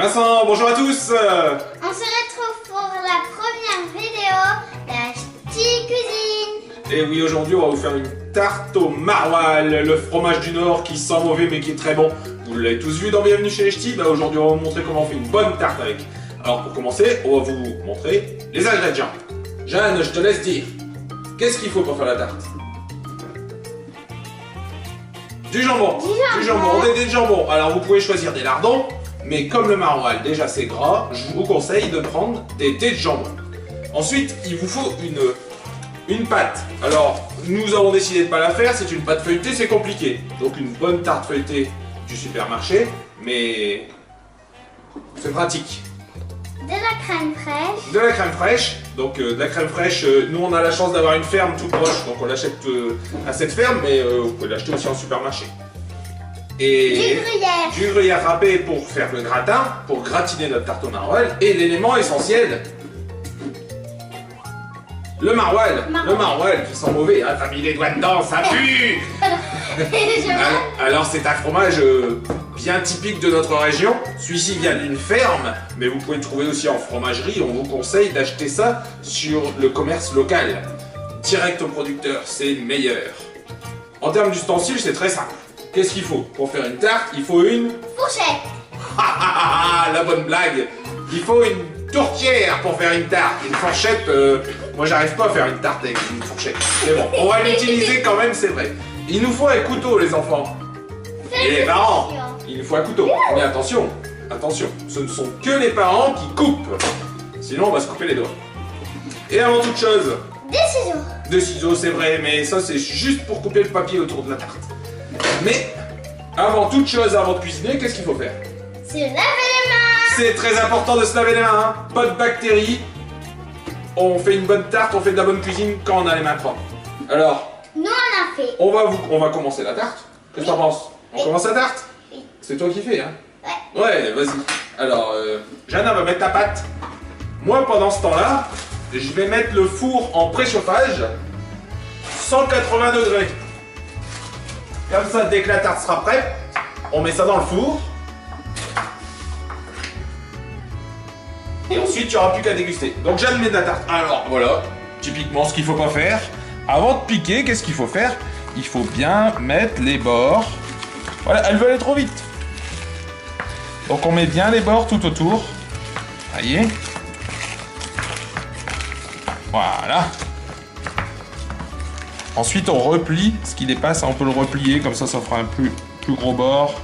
Vincent, bonjour à tous. On se retrouve pour la première vidéo de Ch'ti Cuisine. Et oui, aujourd'hui on va vous faire une tarte au maroilles, le fromage du Nord qui sent mauvais mais qui est très bon. Vous l'avez tous vu dans Bienvenue chez les Ch'tis. Bah, aujourd'hui on va vous montrer comment on fait une bonne tarte avec. Alors pour commencer, on va vous montrer les ingrédients. Jeanne, je te laisse dire. Qu'est-ce qu'il faut pour faire la tarte? Du jambon. Du jambon, des jambons. Alors vous pouvez choisir des lardons, mais comme le maroilles déjà c'est gras, je vous conseille de prendre des dés de jambon. Ensuite, il vous faut une pâte. Alors, nous avons décidé de ne pas la faire, c'est une pâte feuilletée, c'est compliqué. Donc une bonne tarte feuilletée du supermarché, mais c'est pratique. De la crème fraîche. De la crème fraîche. Donc de la crème fraîche, nous on a la chance d'avoir une ferme tout proche, donc on l'achète à cette ferme, mais vous pouvez l'acheter aussi en supermarché. Et Du gruyère. du gruyère râpé pour faire le gratin, pour gratiner notre tarte au maroilles. Et l'élément essentiel, le maroilles. Le maroilles qui sent mauvais, hein, t'as mis les doigts dedans, ça pue. Alors c'est un fromage bien typique de notre région. Celui-ci vient d'une ferme, mais vous pouvez le trouver aussi en fromagerie. On vous conseille d'acheter ça sur le commerce local. Direct au producteur, c'est meilleur. En termes d'ustensiles, c'est très simple. Qu'est-ce qu'il faut? Pour faire une tarte, il faut une... Fourchette. La bonne blague. Il faut une tourtière pour faire une tarte. Une fourchette, moi j'arrive pas à faire une tarte avec une fourchette. Mais bon, on va l'utiliser quand même, c'est vrai. Il nous faut un couteau, les enfants. Et les parents, il nous faut un couteau. Mais attention, attention, ce ne sont que les parents qui coupent. Sinon, on va se couper les doigts. Et avant toute chose, Des ciseaux. des ciseaux, c'est vrai, mais ça c'est juste pour couper le papier autour de la tarte. Mais avant toute chose, avant de cuisiner, qu'est-ce qu'il faut faire? Se laver les mains. C'est très important de se laver les mains, hein. Pas de bactéries. On fait une bonne tarte, on fait de la bonne cuisine quand on a les mains propres. Alors, Nous on a fait. on va commencer la tarte. Qu'est-ce que t'en penses? On commence la tarte? Oui. C'est toi qui fais, hein? Ouais. Ouais, vas-y. Alors, Jeanne va mettre ta pâte. Moi, pendant ce temps-là, je vais mettre le four en préchauffage, 180 degrés. Comme ça, dès que la tarte sera prête, on met ça dans le four. Et ensuite, il n'y aura plus qu'à déguster. Donc, Jeanne met de la tarte. Alors, voilà, typiquement ce qu'il ne faut pas faire. Avant de piquer, qu'est-ce qu'il faut faire? Il faut bien mettre les bords. Voilà, elle veut aller trop vite. Donc, on met bien les bords tout autour. Voyez. Voilà. Ensuite, on replie ce qui dépasse. On peut le replier, comme ça fera un plus gros bord.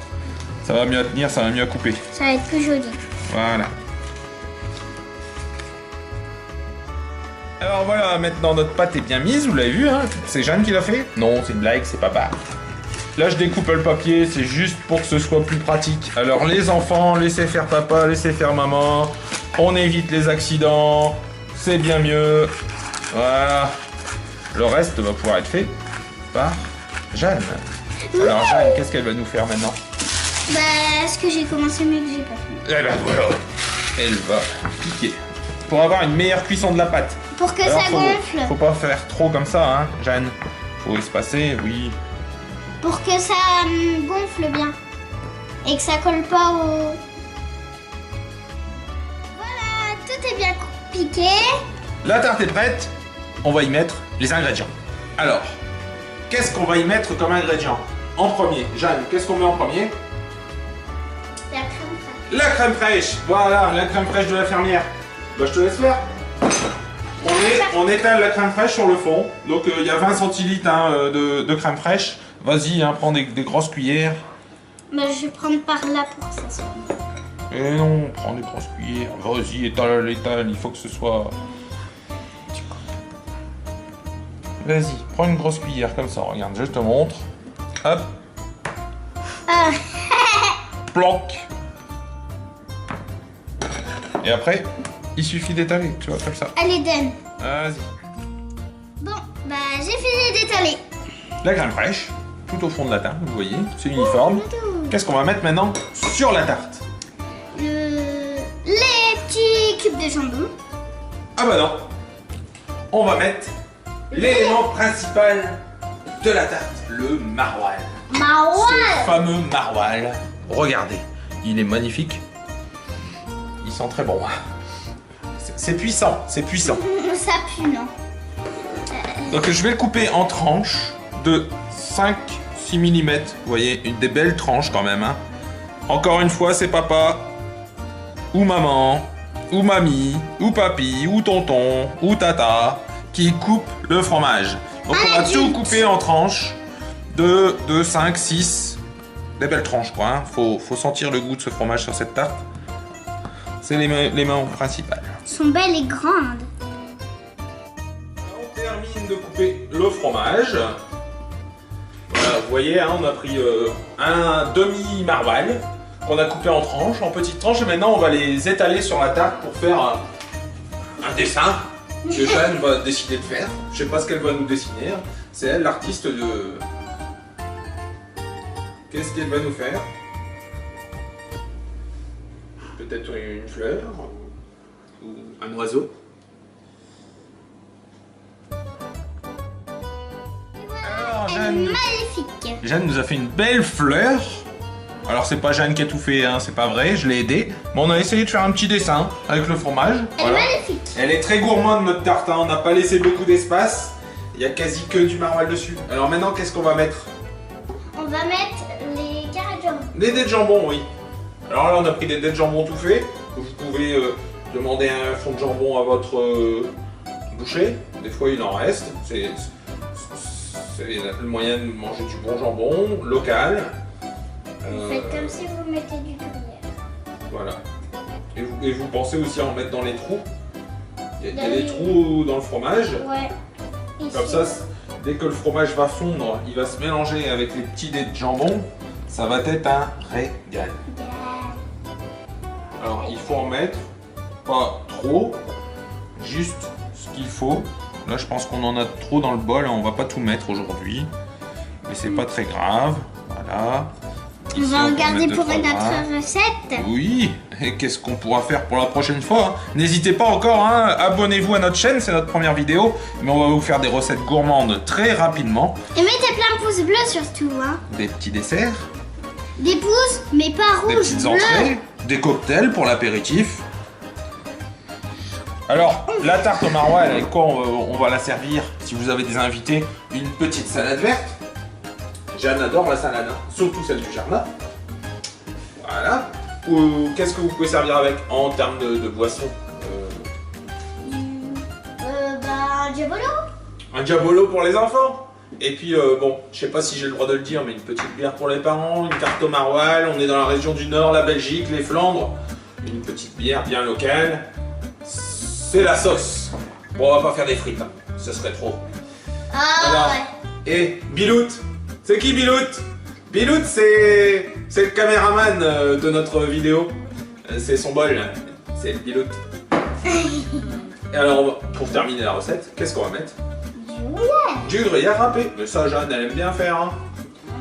Ça va mieux tenir, ça va mieux couper. Ça va être plus joli. Voilà. Alors voilà, maintenant notre pâte est bien mise, vous l'avez vu, hein? C'est Jeanne qui l'a fait? Non, c'est une blague, c'est papa. Là, je découpe le papier, c'est juste pour que ce soit plus pratique. Alors les enfants, laissez faire papa, laissez faire maman. On évite les accidents, c'est bien mieux. Voilà. Le reste va pouvoir être fait par Jeanne. Alors Jeanne, qu'est-ce qu'elle va nous faire maintenant? Bah, ce que j'ai commencé mais que j'ai pas fait. Eh ben voilà, elle va piquer. Pour avoir une meilleure cuisson de la pâte. Pour que Alors, ça gonfle. Faut pas faire trop comme ça, hein, Jeanne. Faut espacer, oui. Pour que ça gonfle bien. Et que ça colle pas au... Voilà, tout est bien piqué. La tarte est prête. On va y mettre les ingrédients. Alors, qu'est-ce qu'on va y mettre comme ingrédient? En premier, Jeanne, qu'est-ce qu'on met en premier? La crème fraîche. La crème fraîche. Voilà, la crème fraîche de la fermière. Bah, je te laisse faire. On étale la crème fraîche sur le fond. Donc, il y a 20 centilitres hein, de crème fraîche. Vas-y, hein, prends des grosses cuillères. Bah, je vais prendre par là pour que ça soit... Eh non, prends des grosses cuillères. Vas-y, étale, étale. Il faut que ce soit... Vas-y, prends une grosse cuillère comme ça. Regarde, je te montre. Hop. Planque. Et après, il suffit d'étaler, tu vois, comme ça. Allez, donne. Vas-y. Bon, bah, j'ai fini d'étaler. La crème fraîche, tout au fond de la tarte, vous voyez, c'est uniforme. Qu'est-ce qu'on va mettre maintenant sur la tarte? Les petits cubes de jambon. Ah bah non. On va mettre l'élément principal de la tarte, le maroilles. Ce Maroilles. fameux maroilles. Regardez, il est magnifique. Il sent très bon. C'est puissant, c'est puissant. Ça pue, non? Donc je vais le couper en tranches de 5-6 mm. Vous voyez, des belles tranches quand même. Hein. Encore une fois, c'est papa, ou maman, ou mamie, ou papy, ou tonton, ou tata qui coupe le fromage. Donc on va tout couper en tranches de 5, 6. Des belles tranches quoi. Hein. Faut sentir le goût de ce fromage sur cette tarte. C'est les mains principales. Elles sont belles et grandes. On termine de couper le fromage. Voilà, vous voyez, hein, on a pris un demi-marval qu'on a coupé en tranches, en petites tranches. Et maintenant, on va les étaler sur la tarte pour faire un dessin que Jeanne va décider de faire. Je sais pas ce qu'elle va nous dessiner. Hein. C'est elle l'artiste de... Qu'est-ce qu'elle va nous faire? Peut-être une fleur ou un oiseau. Alors, Magnifique. Jeanne nous a fait une belle fleur. Alors c'est pas Jeanne qui a tout fait, hein, c'est pas vrai, je l'ai aidé. Bon, on a essayé de faire un petit dessin avec le fromage. Elle est magnifique. Elle est très gourmande notre tarte, hein. On n'a pas laissé beaucoup d'espace. Il y a quasi que du maroilles dessus. Alors maintenant, qu'est-ce qu'on va mettre? On va mettre les carrés de jambon. Des dés de jambon, oui. Alors là, on a pris des dés de jambon tout faits. Vous pouvez demander un fond de jambon à votre boucher. Des fois, il en reste. C'est le moyen de manger du bon jambon, local. Vous faites comme si vous mettez du gruyère. Voilà. Et vous pensez aussi à en mettre dans les trous. Il y a des trous dans le fromage. Ouais. Ici. Comme ça, dès que le fromage va fondre, il va se mélanger avec les petits dés de jambon. Ça va être un régal. Alors, il faut en mettre pas trop, juste ce qu'il faut. Là, je pense qu'on en a trop dans le bol. On va pas tout mettre aujourd'hui. Mais c'est pas très grave. Voilà. On va en garder pour notre recette. Oui, et qu'est-ce qu'on pourra faire pour la prochaine fois? N'hésitez pas encore, hein, abonnez-vous à notre chaîne, c'est notre première vidéo. Mais on va vous faire des recettes gourmandes très rapidement. Et mettez plein de pouces bleus surtout. Hein. Des petits desserts. Des pouces, mais pas rouges, des petites entrées, des cocktails pour l'apéritif. Alors, la tarte au maroilles, avec quoi on va la servir? Si vous avez des invités, une petite salade verte. Jeanne adore la salade, hein. Surtout celle du jardin. Voilà. Ou qu'est-ce que vous pouvez servir avec en termes de boisson? Un diabolo. Un diabolo pour les enfants. Et puis, bon, je sais pas si j'ai le droit de le dire, mais une petite bière pour les parents, une tarte au maroilles. On est dans la région du Nord, la Belgique, les Flandres. Une petite bière bien locale. C'est la sauce. Bon, on va pas faire des frites, hein. Ce serait trop. Ah alors, ouais. Et Bilout, c'est qui Bilout? Bilout, c'est le caméraman de notre vidéo. C'est son bol, c'est le Bilout. Et alors, pour terminer la recette, qu'est-ce qu'on va mettre? Du gruyère râpé. Mais ça, Jeanne, elle aime bien faire. Hein.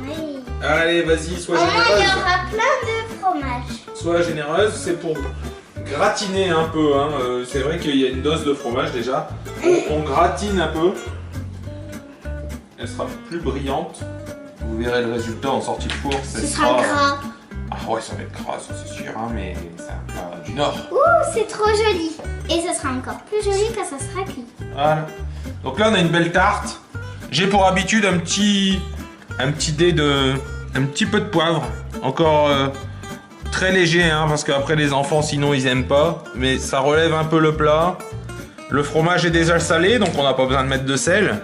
Oui. Allez, vas-y, sois généreuse. généreuse. Il y aura plein de fromage. Sois généreuse, c'est pour gratiner un peu. Hein. C'est vrai qu'il y a une dose de fromage déjà. On gratine un peu. Elle sera plus brillante. Vous verrez le résultat en sortie de four. Ce sera gras. Ah ouais, ça va être gras, ça c'est sûr, hein, mais c'est un plat du Nord. Ouh, c'est trop joli. Et ça sera encore plus joli quand ça sera cuit. Voilà. Donc là, on a une belle tarte. J'ai pour habitude un petit dé de... un petit peu de poivre. Encore très léger, hein, parce qu'après les enfants, sinon, ils aiment pas. Mais ça relève un peu le plat. Le fromage est déjà salé, donc on n'a pas besoin de mettre de sel.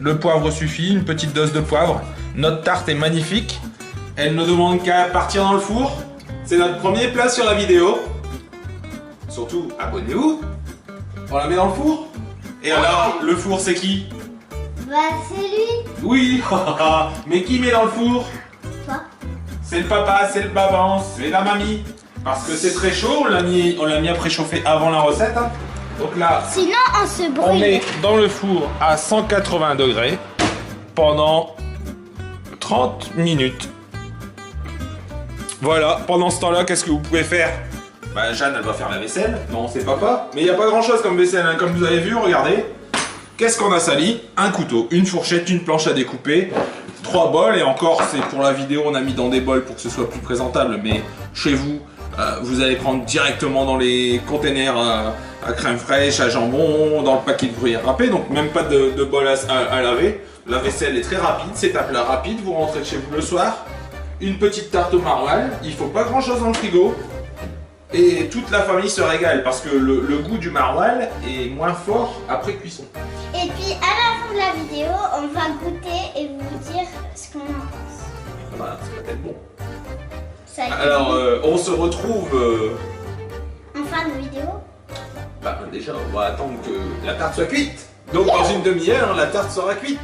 Le poivre suffit, une petite dose de poivre. Notre tarte est magnifique. Elle ne demande qu'à partir dans le four. C'est notre premier plat sur la vidéo. Surtout, abonnez-vous. On la met dans le four. Et alors, le four, c'est qui? Bah, c'est lui. Oui. Mais qui met dans le four? Toi. C'est le papa, c'est le baban, c'est la mamie. Parce que c'est très chaud, on l'a mis à préchauffer avant la recette. Hein. Donc là, sinon on se brûle. On met dans le four à 180 degrés pendant 30 minutes. Voilà, pendant ce temps-là, qu'est-ce que vous pouvez faire? Bah, Jeanne, elle va faire la vaisselle. Non, c'est papa. Mais il n'y a pas grand-chose comme vaisselle, hein. Comme vous avez vu, regardez. Qu'est-ce qu'on a sali? Un couteau, une fourchette, une planche à découper, 3 bols. Et encore, c'est pour la vidéo, on a mis dans des bols pour que ce soit plus présentable. Mais chez vous, Vous allez prendre directement dans les containers à crème fraîche, à jambon, dans le paquet de gruyère râpé, donc même pas de bol à laver. La vaisselle est très rapide, c'est un plat rapide, vous rentrez de chez vous le soir. Une petite tarte au maroilles, il faut pas grand chose dans le frigo. Et toute la famille se régale parce que le goût du maroilles est moins fort après cuisson. Et puis à la fin de la vidéo, on va goûter et vous dire ce qu'on en pense. Voilà, ça va être bon. Ça a été Alors, bon. on se retrouve... En fin de vidéo. Bah, déjà, on va attendre que la tarte soit cuite. Donc, dans une demi-heure, la tarte sera cuite.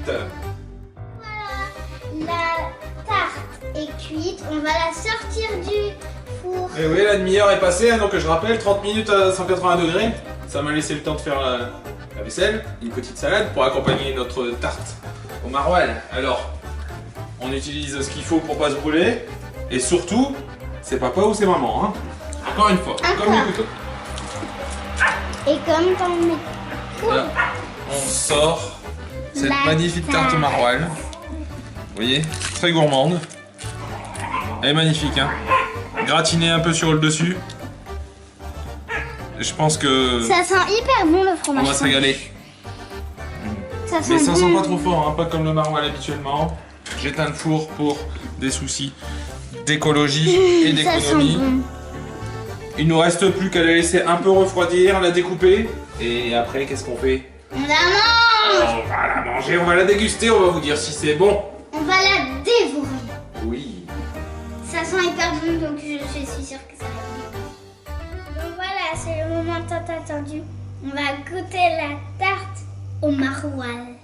Voilà, la tarte est cuite. On va la sortir du four. Et oui, la demi-heure est passée, hein, donc je rappelle, 30 minutes à 180 degrés. Ça m'a laissé le temps de faire la vaisselle, une petite salade pour accompagner notre tarte au maroilles. Alors, on utilise ce qu'il faut pour pas se brûler. Et surtout, c'est papa ou c'est maman. Hein. Encore une fois, Encore. comme les couteaux. Et comme dans mes Voilà. On sort cette La magnifique tarte au maroilles. Vous voyez, très gourmande. Elle est magnifique, hein. Gratinée un peu sur le dessus. Je pense que Ça sent hyper bon le on fromage. va se régaler. Ça sent Mais ça bon. sent pas trop fort, hein, pas comme le maroilles habituellement. J'éteins le four pour des soucis d'écologie et Ça sent d'économie. bon. Il nous reste plus qu'à la laisser un peu refroidir, la découper. Et après, qu'est-ce qu'on fait? On la mange. On va la manger, on va la déguster, on va vous dire si c'est bon. On va la dévorer. Oui. Ça sent hyper bon, donc je suis sûre que ça va être bon. Donc voilà, c'est le moment tant attendu. On va goûter la tarte au maroilles.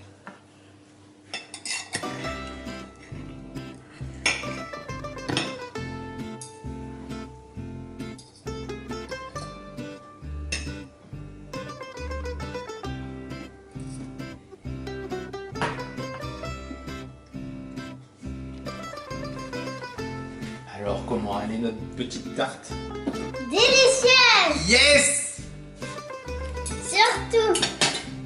Alors, comment elle est notre petite tarte? Délicieuse! Yes! Surtout,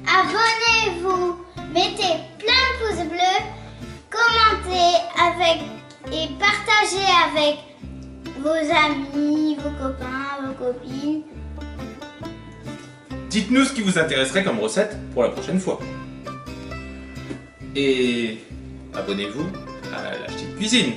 abonnez-vous, mettez plein de pouces bleus, commentez avec et partagez avec vos amis, vos copains, vos copines. Dites-nous ce qui vous intéresserait comme recette pour la prochaine fois. Et abonnez-vous à la petite cuisine.